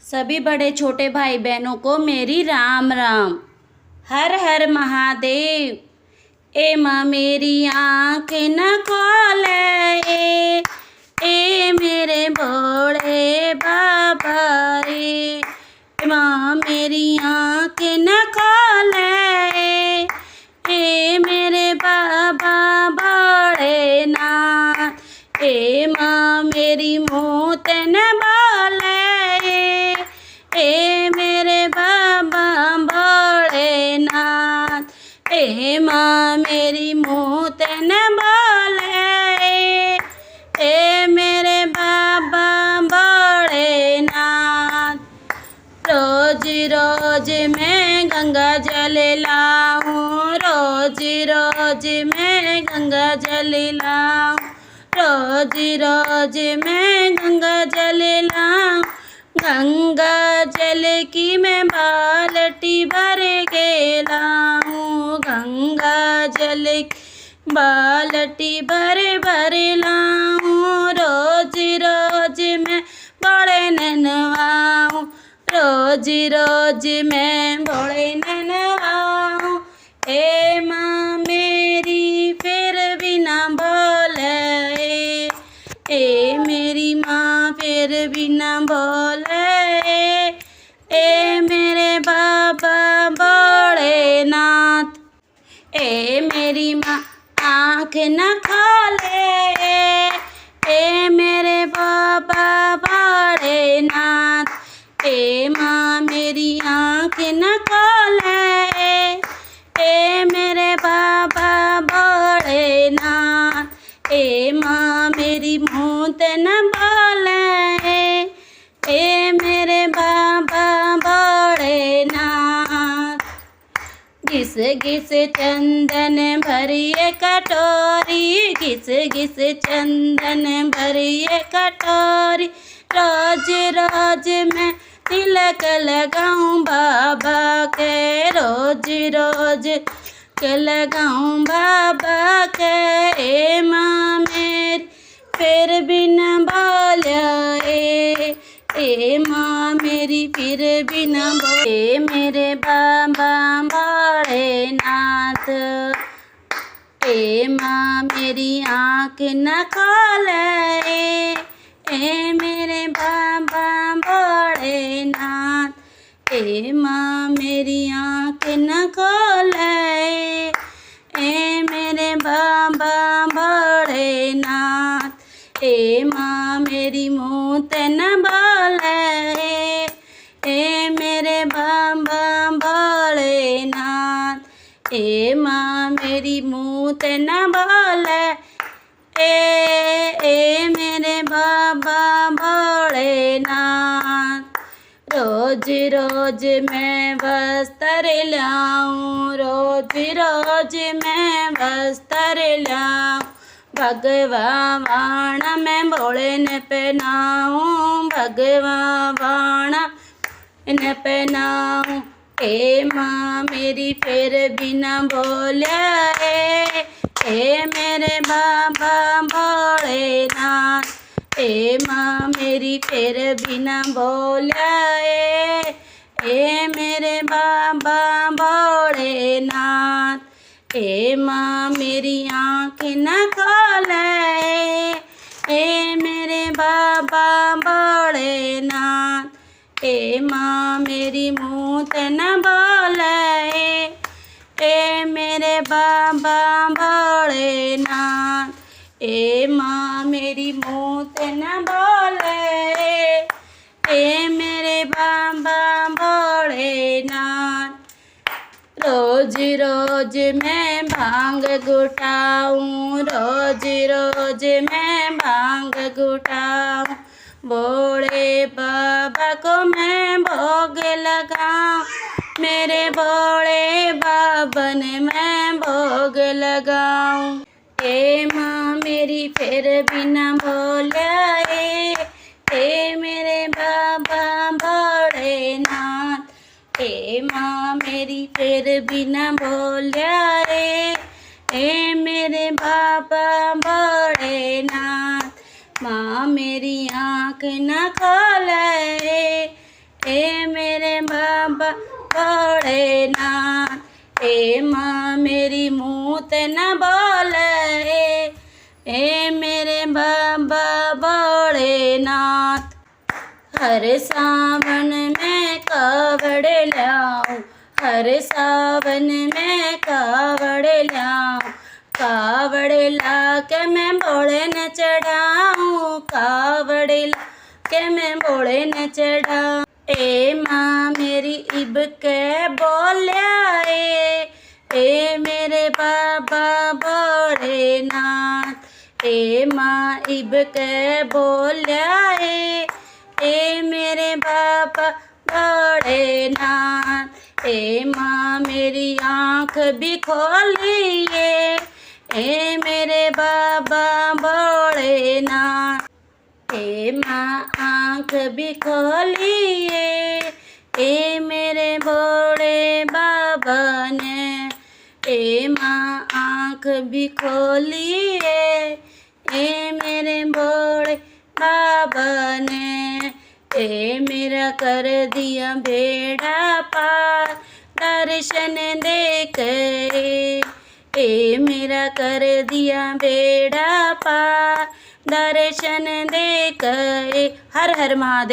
सभी बड़े छोटे भाई बहनों को मेरी राम राम। हर हर महादेव। ए माँ मेरी आँख न खोले, ए मेरे भोले बाबा रे। ए माँ मेरी आँख न खोले, ए मेरे बाबा भोलेनाथ। ए माँ मेरी मौत न बोले, ए मेरे बाबा भोलेनाथ। ए माँ मेरी मौत न बोले, ए मेरे बाबा भोलेनाथ। रोज रोज मैं गंगा जल लाऊं, रोज रोज मैं गंगा जल लाऊं, रोज रोज मैं गंगा जल लाऊं। गंगा जल की मैं बाल्टी भर के लाऊं, गंगा जल की बाल्टी भर भर लाऊं। रोज रोज मैं भोले ननवाऊं, रोज रोज मैं भोले ननवाऊं। ए माँ मेरी फिर भी ना बोले, ए मेरी माँ फिर भी ना बोले, ए मेरे बाबा भोलेनाथ। ए मेरी माँ आँख न खोले, ए मेरे बाबा भोलेनाथ। ए माँ मेरी आँख न खोले, ए मेरे बाबा भोलेनाथ। ए माँ मेरी मौत न बोले, ए मेरे बाबा भोलेनाथ। घिस घिस चंदन भरिए कटोरी, घिस घिस चंदन भरिए कटोरी। रोज रोज मैं तिलक लगाऊं बाबा के, रोज रोज के लगाऊं बाबा के। ए माँ मेरी फिर भी न बोले, ए माँ मेरी फिर भी न बोले, ए मेरे बाबा भोलेनाथ। ए माँ मेरी आँख न खोले, ए मेरे बाबा भोलेनाथ। ए माँ मेरी आँख न खोले, ए मेरे बाबा भोलेनाथ। ए माँ मेरी मौत न बोले, ए मेरे बाबा भोलेनाथ। ए माँ मेरी मौत न बोले, ए मेरे बाबा भोलेनाथ। रोज रोज मैं वस्त्र लाऊं, रोज रोज मैं वस्त्र लाऊं। भगवा वाणा मैं भोले ने पहनाऊं, भगवा वाणा न पहनाऊं। ए माँ मेरी फिर भी न बोले, ए मेरे बाबा भोलेनाथ। ए माँ मेरी फिर भी न बोले, ए मेरे बाबा भोलेनाथ। ए माँ मेरी आँख न खोले, ए मेरे बाबा भोलेनाथ। ए माँ मेरी मौत न बोले, ए मेरे बाबा भोलेनाथ। ए माँ मेरी मौत न बोले, ए मेरे बाबा भोलेनाथ। रोज रोज मैं भांग घुटाऊं, रोज रोज मैं भांग घुटाऊं। भोले बाबा को मैं भोग लगाऊं, मेरे भोले बाबा ने मैं भोग लगाऊं। ए माँ मेरी फिर भी न बोले, ए मेरे बाबा भोलेनाथ। ए माँ मेरी फिर भी न बोले, ए मेरे बाबा भोलेनाथ। माँ मेरी आँख न खोले, भोलेनाथ। ए माँ मेरी मूत न बोले, ए मेरे बाबा भोलेनाथ। हर सावन में कावड़ लाऊं, हर सावन में कावड़ लाऊं, कावड़ लाके मैं भोले न चढ़ाऊं, कावड़ लाके मैं भोले न चढ़ाऊं। ए माँ मेरी इब के बोलिया, ए मेरे बाबा भोलेनाथ। ए माँ इब के बोलिया, ए मेरे बाबा भोलेनाथ। ए माँ मेरी आँख भी खोलिए, ए मेरे बाबा भोलेनाथ। ए माँ आँख भी खोलिए, ए मेरे भोले बाबा ने। ए माँ आँख भी खोलिए, ए मेरे भोले बाबा ने। ए मेरा कर दिया बेड़ा पार दर्शन दे के, ए मेरा कर दिया बेड़ा पार दर्शन दे के। हर हर महादेव।